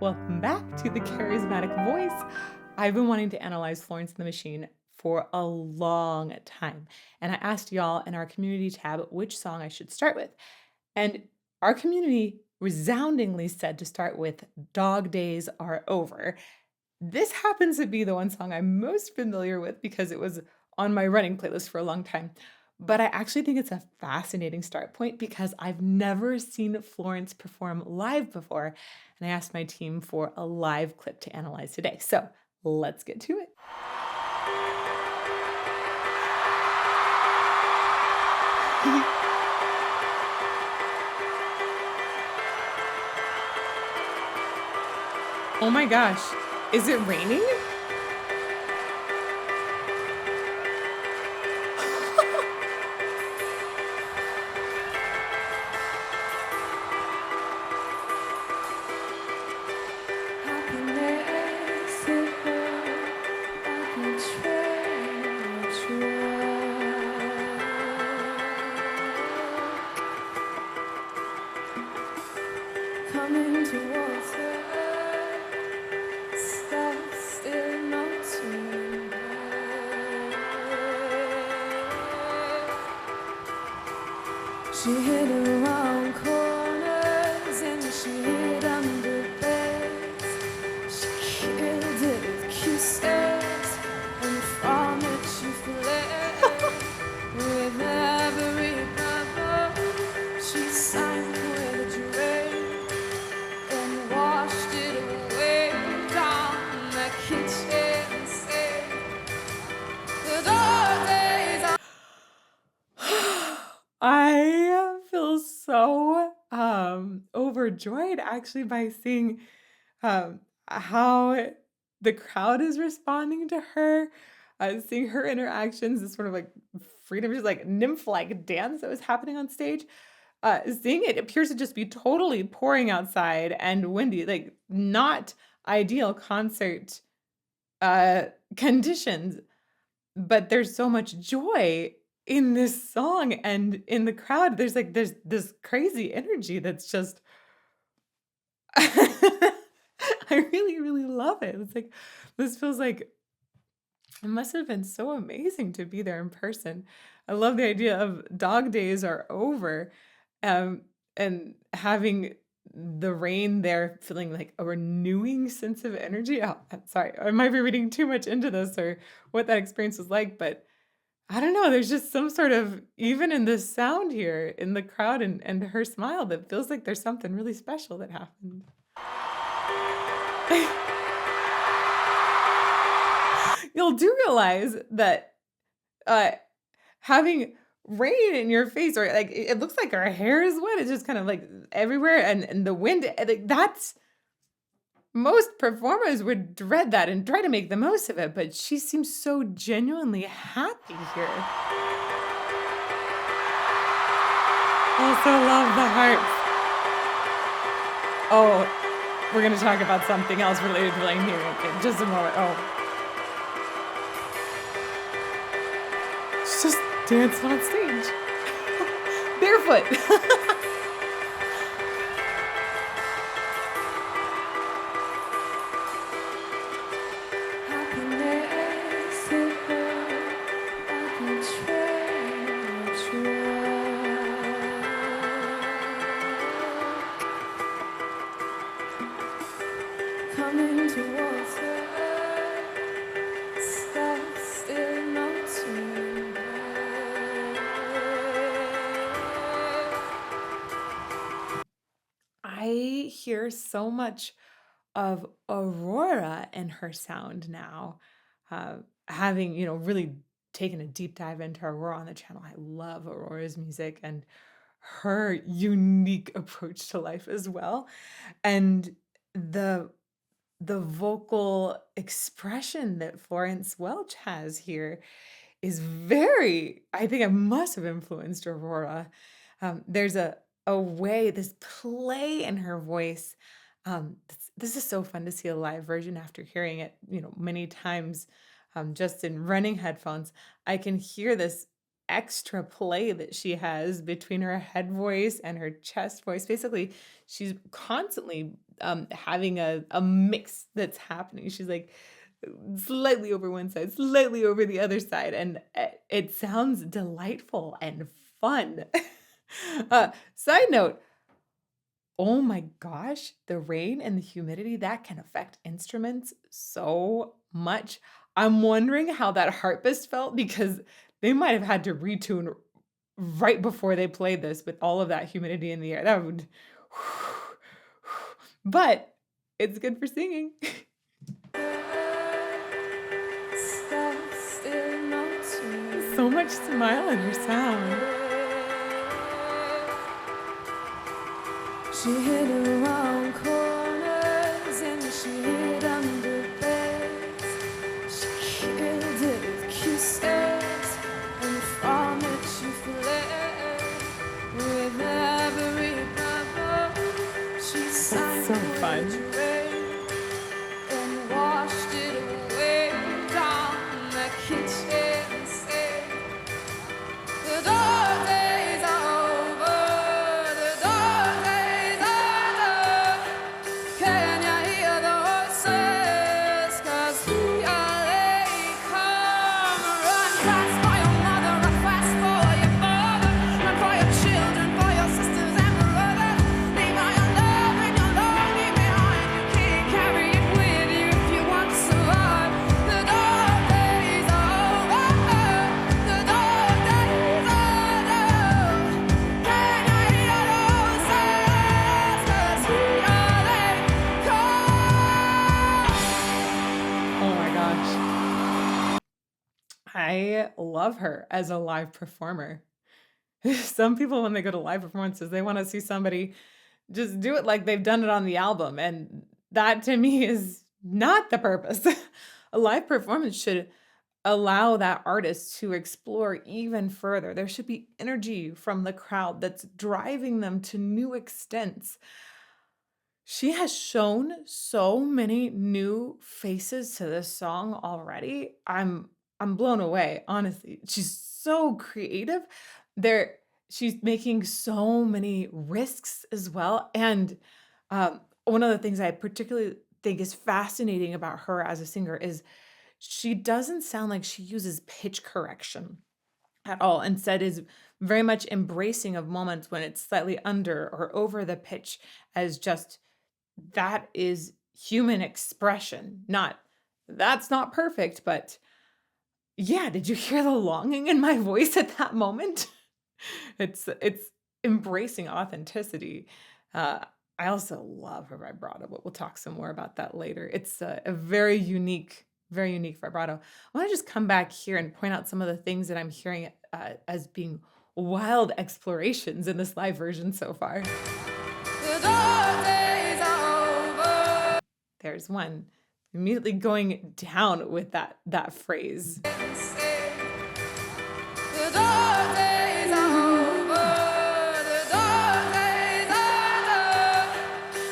Welcome back to the Charismatic Voice. I've been wanting to analyze Florence the Machine for a long time, and I asked y'all in our community tab which song I should start with. And our community resoundingly said to start with Dog Days Are Over. This happens to be the one song I'm most familiar with because it was on my running playlist for a long time. But I actually think it's a fascinating start point because I've never seen Florence perform live before. And I asked my team for a live clip to analyze today. So let's get to it. Oh my gosh, is it raining? Happiness it hurt like a train coming towards her, stop still, no turning back. She hid around corners and she hid under beds. She killed it with kisses, and from it she fled. With every purple, she sank with a drain and washed it away down the kitchen sink. The dark days are I feel so overjoyed actually by seeing how the crowd is responding to her, seeing her interactions, this sort of like freedom, just like nymph-like dance that was happening on stage. Seeing it appears to just be totally pouring outside and windy, like not ideal concert conditions, but there's so much joy in this song and in the crowd. There's this crazy energy that's just I really, really love it. It's like this feels like it must have been so amazing to be there in person. I love the idea of dog days are over, um, and having the rain there feeling like a renewing sense of energy. Oh, I'm sorry, I might be reading too much into this or what that experience was like, but I don't know. There's just some sort of even in the sound here in the crowd and her smile that feels like there's something really special that happened. You'll do realize that uh having rain in your face or like it looks like her hair is wet. It's just kind of like everywhere and the wind like that's most performers would dread that and try to make the most of it, but she seems so genuinely happy here. Also love the hearts. Oh, we're gonna talk about something else related to rain here in just a moment. Oh, she's just dancing on stage. Barefoot. happiness it hurt like a train coming towards her, stop still, no turning back. I hear so much of Aurora in her sound now. Having, really taken a deep dive into Aurora on the channel. I love Aurora's music and her unique approach to life as well. And the the vocal expression that Florence Welch has here is very I think it must have influenced Aurora. There's a way, this play in her voice. This is so fun to see a live version after hearing it, many times, just in running headphones. I can hear this extra play that she has between her head voice and her chest voice. Basically, she's constantly having a mix that's happening. She's like slightly over one side, slightly over the other side, and it sounds delightful and fun. Side note, oh my gosh, the rain and the humidity, that can affect instruments so much. I'm wondering how that harpist felt because they might have had to retune right before they played this with all of that humidity in the air. That would but it's good for singing. So much smile in her sound. She hid around corners and she hid under beds. She killed it with kisses, and from it she fled. With every purple, she That's sang so with fun. rain and washed it away down the kitchen sink. The dark days are over, the dark days are done. Can you hear the voices? 'Cause we are late. Come, run fast for your mother, run fast for your father, run for your children, for your sisters and brothers. Leave all your love and your longing behind. You can't carry it with you if you want to survive. The dark days are over, the dark days are done. Can you hear those voices? 'Cause we are late. Come. Oh my gosh. I love her as a live performer. Some people, when they go to live performances, they wanna see somebody just do it like they've done it on the album, and that to me is not the purpose. A live performance should allow that artist to explore even further. There should be energy from the crowd that's driving them to new extents. She has shown so many new faces to this song already. I'm blown away, honestly. She's so creative. There she's making so many risks as well. And one of the things I particularly think is fascinating about her as a singer is she doesn't sound like she uses pitch correction at all. Instead is very much embracing of moments when it's slightly under or over the pitch as just that is human expression, not that's not perfect, but yeah, did you hear the longing in my voice at that moment? It's embracing authenticity. Uh, I also love her vibrato, but we'll talk some more about that later. It's a very unique vibrato. I wanna just come back here and point out some of the things that I'm hearing, as being wild explorations in this live version so far. The dark days are over. There's one. Immediately going down with that phrase. The dark days are over. The dark days are done.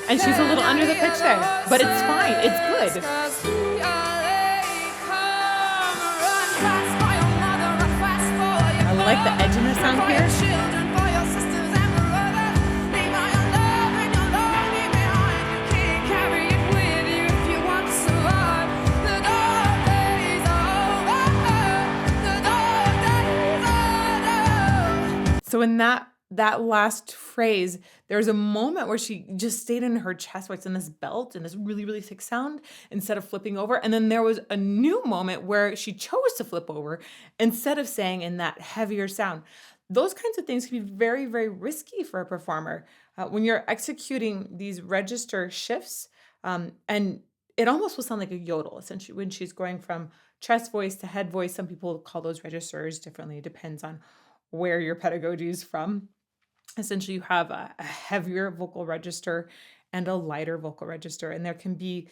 And she's a little Can under you the hear pitch there, the but it's fine, it's voices? good. 'Cause we are late. Come, run fast for your mother, run fast for your I like the father, edginess run on for your here. children, for your sisters and brothers. Leave all your love and your longing behind. You can't carry it with you if you want to survive. The dark days are over. The dark days are done. So in that last phrase, there's a moment where she just stayed in her chest voice in this belt and this really, really thick sound instead of flipping over. And then there was a new moment where she chose to flip over instead of saying in that heavier sound. Those kinds of things can be very, very risky for a performer when you're executing these register shifts. And it almost will sound like a yodel, essentially, when she's going from chest voice to head voice. Some people call those registers differently. It depends on where your pedagogy is from. Essentially, you have a heavier vocal register and a lighter vocal register, and there can be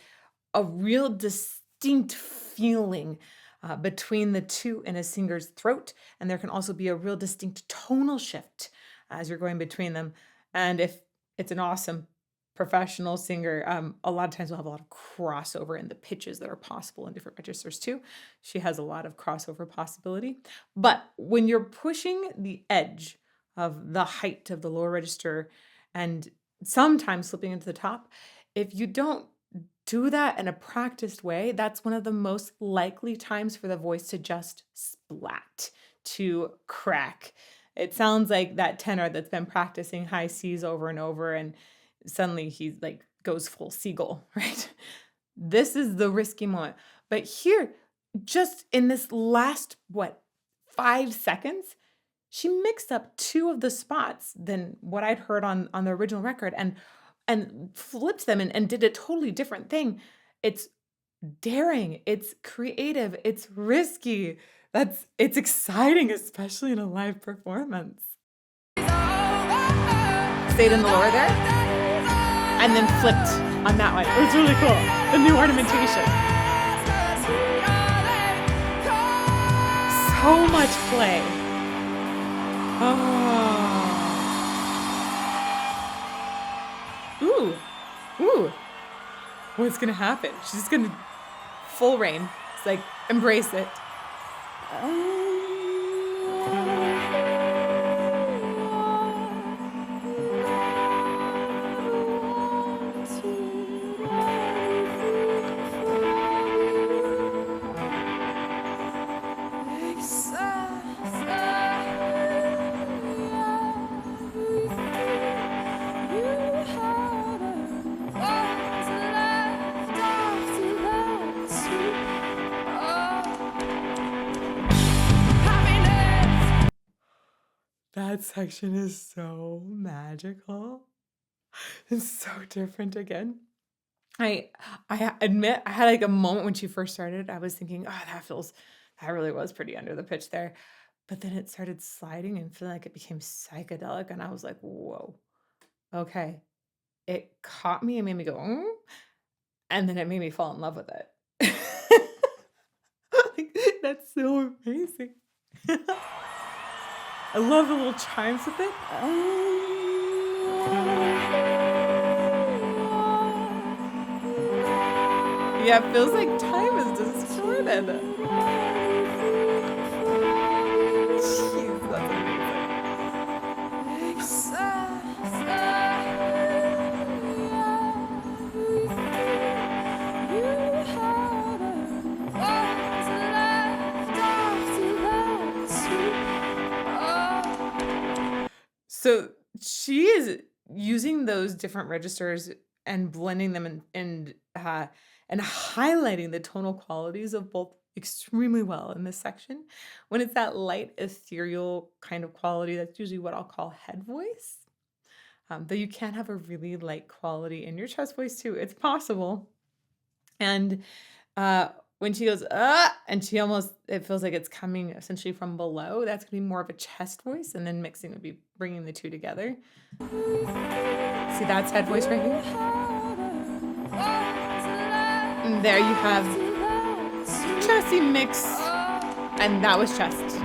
a real distinct feeling between the two in a singer's throat, and there can also be a real distinct tonal shift as you're going between them. And if it's an awesome professional singer, a lot of times we'll have a lot of crossover in the pitches that are possible in different registers too. She has a lot of crossover possibility. But when you're pushing the edge of the height of the lower register and sometimes slipping into the top, if you don't do that in a practiced way, that's one of the most likely times for the voice to just splat, to crack. It sounds like that tenor that's been practicing high C's over and over, and suddenly he's like goes full seagull, right? This is the risky moment. But here, just in this last, 5 seconds, she mixed up two of the spots than what I'd heard on the original record, and flipped them and did a totally different thing. It's daring, it's creative, it's risky. It's exciting, especially in a live performance. Stayed in the lower there, and then flipped on that one. It was really cool. The new ornamentation. So much play. Oh. Ooh. What's gonna happen? She's just gonna full reign. It's like, embrace it. That section is so magical. It's so different again. I admit I had like a moment when she first started. I was thinking, oh, that really was pretty under the pitch there. But then it started sliding and feeling like it became psychedelic. And I was like, whoa, okay. It caught me and made me go, and then it made me fall in love with it. Like, that's so amazing. I love the little chimes with it. Yeah, it feels like time is distorted. Jeez, that's amazing. So she is using those different registers and blending them and highlighting the tonal qualities of both extremely well in this section. When it's that light, ethereal kind of quality, that's usually what I'll call head voice. Though you can have a really light quality in your chest voice too. It's possible. And when she goes, and it feels like it's coming essentially from below, that's going to be more of a chest voice, and then mixing would be bringing the two together. See, that's head voice right here. And there you have chesty mix, and that was chest.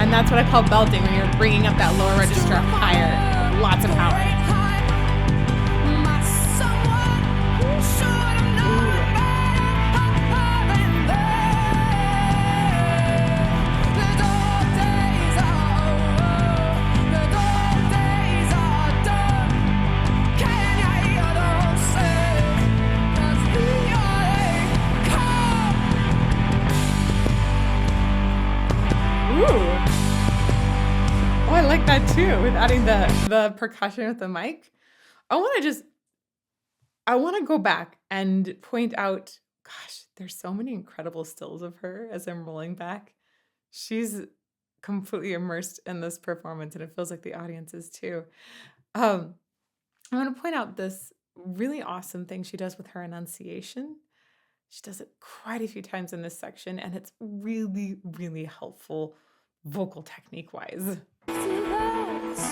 And that's what I call belting, when you're bringing up that lower register higher. Lots of power. Oh, I like that too, with adding the percussion with the mic. I want to go back and point out, gosh, there's so many incredible stills of her as I'm rolling back. She's completely immersed in this performance, and it feels like the audience is too. I want to point out this really awesome thing she does with her enunciation. She does it quite a few times in this section, and it's really, really helpful vocal technique-wise. She's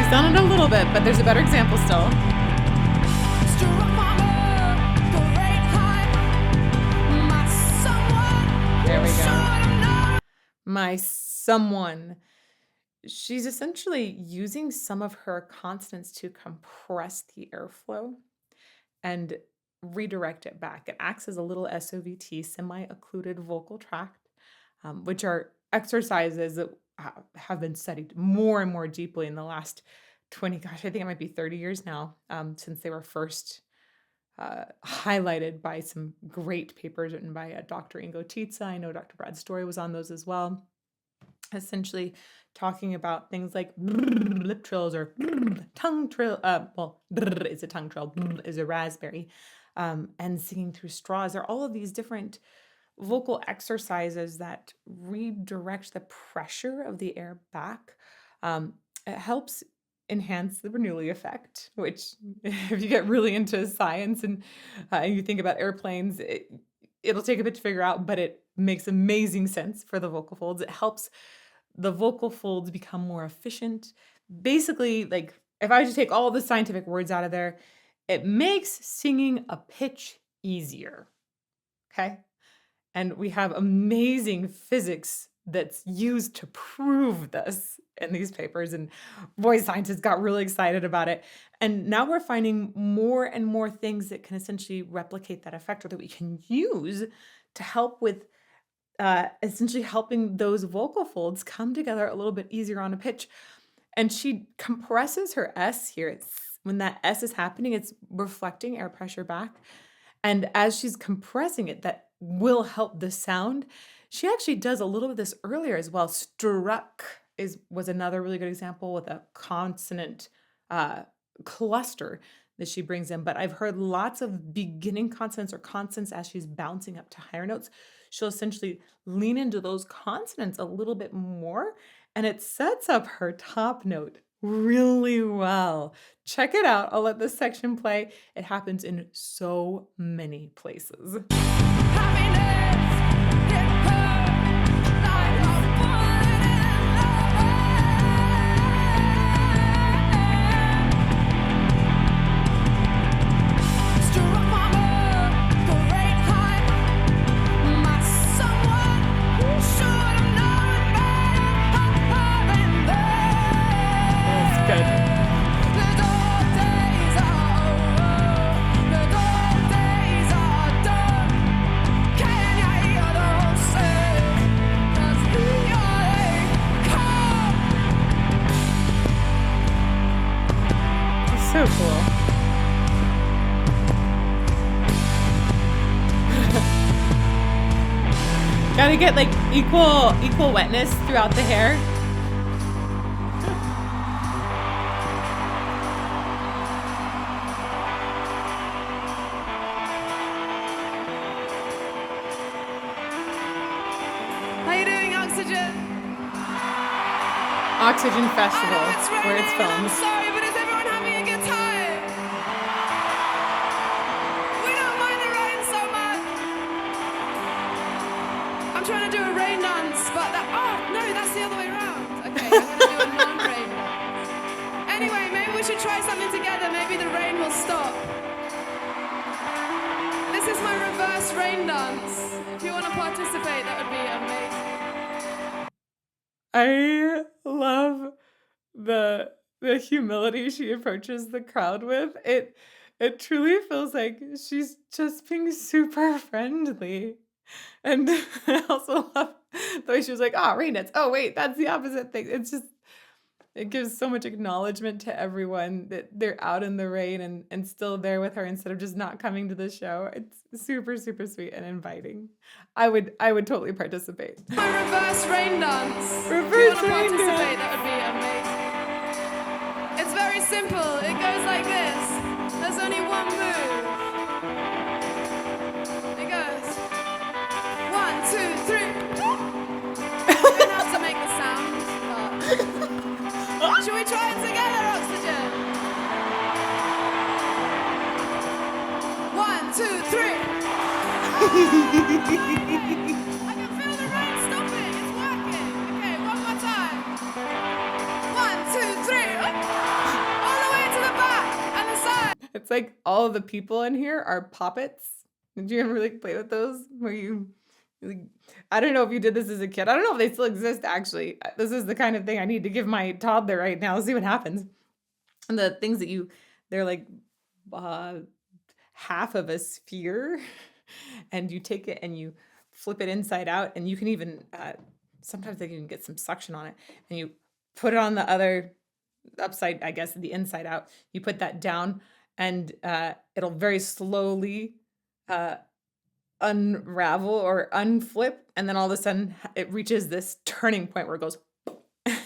done it a little bit, but there's a better example still. There we go. My someone. she's essentially using some of her consonants to compress the airflow and redirect it back. It acts as a little SOVT, semi-occluded vocal tract, which are exercises that have been studied more and more deeply in the last 20, gosh, I think it might be 30 years now, since they were first highlighted by some great papers written by Dr. Ingo Tietze. I know Dr. Brad Story was on those as well. Essentially talking about things like lip trills or tongue trill. Well, is a tongue trill, is a raspberry, and singing through straws. There are all of these different vocal exercises that redirect the pressure of the air back. It helps enhance the Bernoulli effect, which, if you get really into science and you think about airplanes, it'll take a bit to figure out, but it makes amazing sense for the vocal folds. It helps the vocal folds become more efficient. Basically, like if I just take all the scientific words out of there, it makes singing a pitch easier. Okay. And we have amazing physics that's used to prove this in these papers. And voice scientists got really excited about it. And now we're finding more and more things that can essentially replicate that effect or that we can use to help with essentially helping those vocal folds come together a little bit easier on a pitch. And she compresses her S here. When that S is happening, it's reflecting air pressure back. And as she's compressing it, that will help the sound. She actually does a little of this earlier as well. Struck was another really good example with a consonant cluster that she brings in. But I've heard lots of beginning consonants or consonants as she's bouncing up to higher notes. She'll essentially lean into those consonants a little bit more, and it sets up her top note really well. Check it out. I'll let this section play. It happens in so many places. So cool. Gotta get like equal wetness throughout the hair. How you doing, Oxygen? Oxygen Festival, where it's raining, I'm filmed. sorry, but is everyone having a good time? We don't mind the rain so much. I'm trying to do a rain dance, but no, that's the other way around. Okay, I'm gonna do a non-rain dance. Anyway, maybe we should try something together. Maybe the rain will stop. This is my reverse rain dance. If you want to participate, that would be amazing. I love the humility she approaches the crowd with. It truly feels like she's just being super friendly. And I also love the way she was like, "Oh, rain dance. Oh, wait, that's the opposite thing." It gives so much acknowledgement to everyone that they're out in the rain and still there with her instead of just not coming to the show. It's super, super sweet and inviting. I would totally participate. My reverse rain dance. If you Reverse want to rain participate, dance. that would be amazing. It's very simple. It goes like this. There's only one move. It goes 1, 2, 3. I don't have to make the sound, but should we try it together, Oxygen? 1, 2, 3. I can feel the rain stopping. It's working. Okay, one more time. 1, 2, 3. All the way to the back and the side. It's like all of the people in here are poppets. Did you ever like play with those where you Like, I don't know if you did this as a kid. I don't know if they still exist actually. This is the kind of thing I need to give my toddler right now, see what happens. And the things that they're like, uh, half of a sphere, and you take it and you flip it inside out, and you can even, sometimes they can get some suction on it, and you put it on the other upside, I guess, the inside out. You put that down, and, it'll very slowly, uh unravel or unflip, and then all of a sudden it reaches this turning point where it goes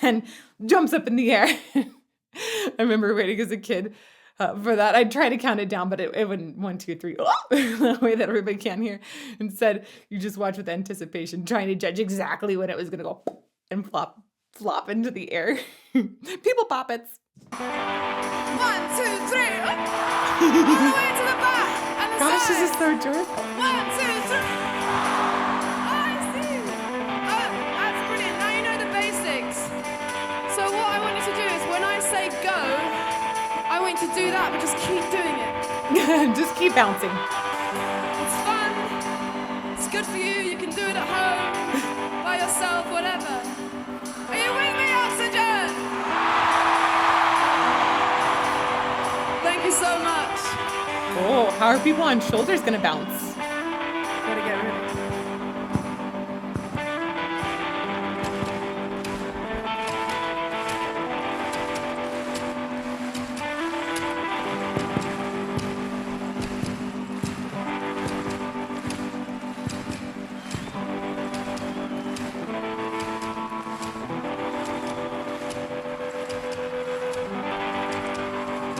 and jumps up in the air. I remember waiting as a kid, for that. I'd try to count it down, but it wouldn't 1, 2, 3, the way that everybody can hear. Instead, you just watch with anticipation, trying to judge exactly when it was gonna go and flop into the air. People poppets. 1, 2, 3, all the way to the back and the Gosh, this is side. so joyful. 1, 2, 3. I see. Oh, that's brilliant. Now you know the basics. So what I want you to do is when I say go, I want you to do that, but just keep doing it. Just keep bouncing. It's fun. It's good for you. You can do it at home, by yourself, whatever. Are you with me, Oxygen? Thank you so much. Oh, how are people on shoulders gonna bounce? Gotta get ready.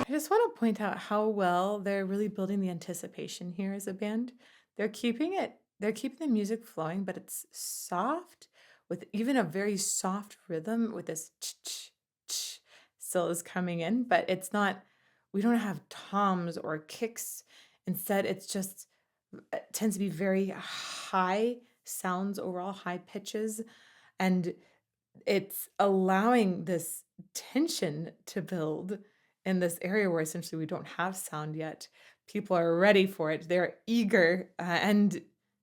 I just want to point out how well they're really building the anticipation here as a band. They're keeping the music flowing, but it's soft with even a very soft rhythm with this ch ch still is coming in, but it's not, we don't have toms or kicks. Instead, it's just, it tends to be very high sounds overall, high pitches, and it's allowing this tension to build in this area where essentially we don't have sound yet. People are ready for it. They're eager, and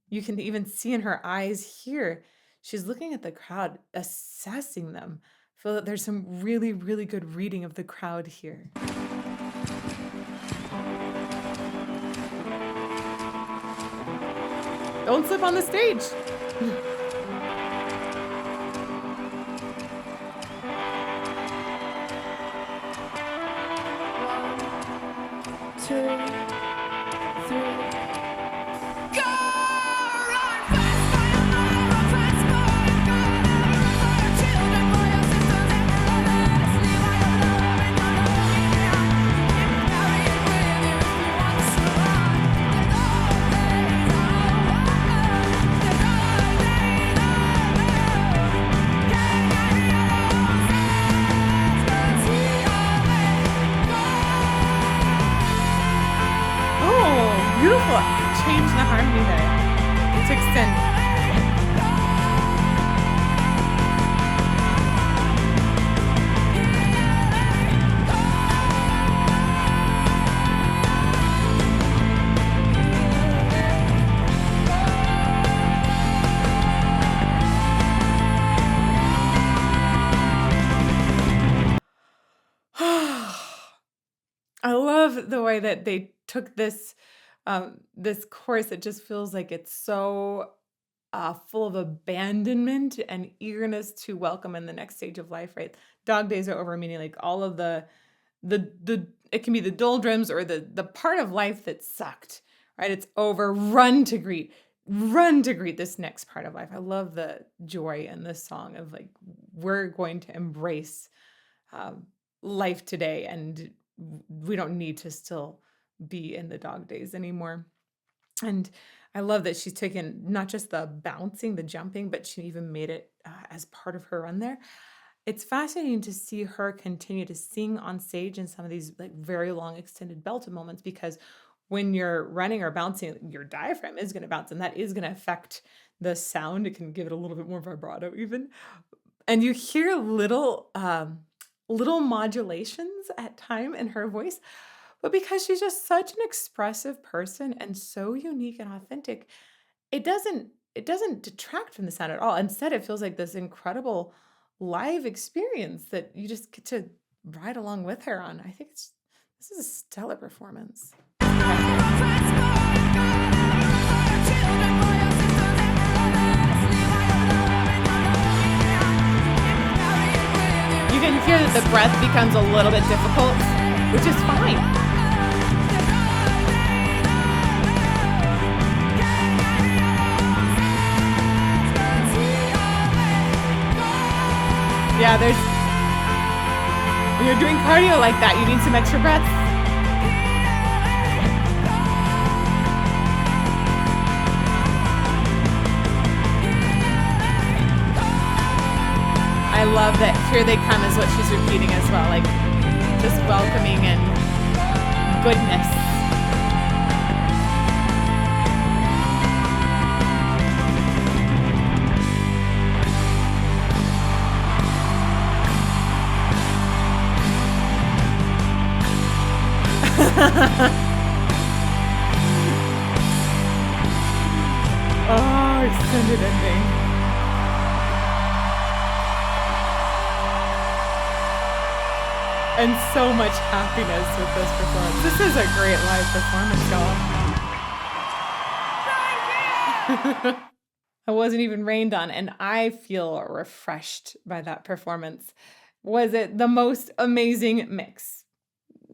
you can even see in her eyes here, she's looking at the crowd, assessing them. Feel that there's some really, really good reading of the crowd here. Don't slip on the stage. 2, 3. Go! Run fast for your mother, run fast for your God, run for your children, for your sisters and brothers. Leave all your love and your love behind. Carry it with you if you want to survive. The dark days are over. The dark days are over. Can't get your roses, 'cause we are made for. Oh, beautiful. Change the harmony there to extend. I love the way that they took this chorus. It just feels like it's so, full of abandonment and eagerness to welcome in the next stage of life, right? Dog days are over, meaning like all of the it can be the doldrums or the part of life that sucked, right? It's over. Run to greet this next part of life. I love the joy in this song of like, we're going to embrace, um, life today, and we don't need to still be in the dog days anymore. And I love that she's taken not just the bouncing, the jumping, but she even made it, as part of her run there. It's fascinating to see her continue to sing on stage in some of these like very long extended belted moments, because when you're running or bouncing, your diaphragm is going to bounce, and that is going to affect the sound. It can give it a little bit more vibrato even. And you hear little modulations at time in her voice, but because she's just such an expressive person and so unique and authentic, it doesn't it doesn't detract from the sound at all. Instead, it feels like this incredible live experience that you just get to ride along with her on. I think this is a stellar performance. You can hear that the breath becomes a little bit difficult, which is fine. Yeah, when you're doing cardio like that, you need some extra breaths. I love that Here They Come is what she's repeating as well, like just welcoming and goodness. Oh, extended ending. And so much happiness with this performance. This is a great live performance, y'all. I wasn't even rained on, and I feel refreshed by that performance. Was it the most amazing mix?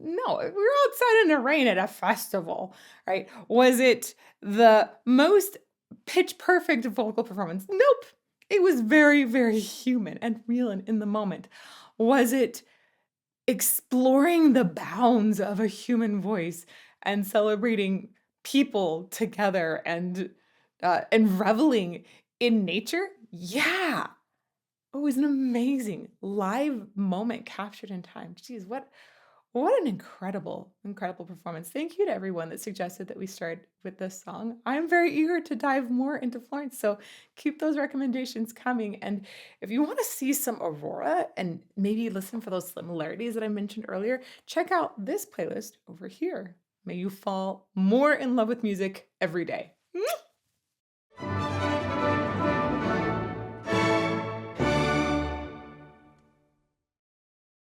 No, we were outside in the rain at a festival, right? Was it the most pitch perfect vocal performance? Nope. It was very, very human and real and in the moment. Was it exploring the bounds of a human voice and celebrating people together and reveling in nature? Yeah. It was an amazing live moment captured in time. Geez, what an incredible, incredible performance. Thank you to everyone that suggested that we start with this song. I'm very eager to dive more into Florence, so keep those recommendations coming. And if you want to see some Aurora and maybe listen for those similarities that I mentioned earlier, check out this playlist over here. May you fall more in love with music every day.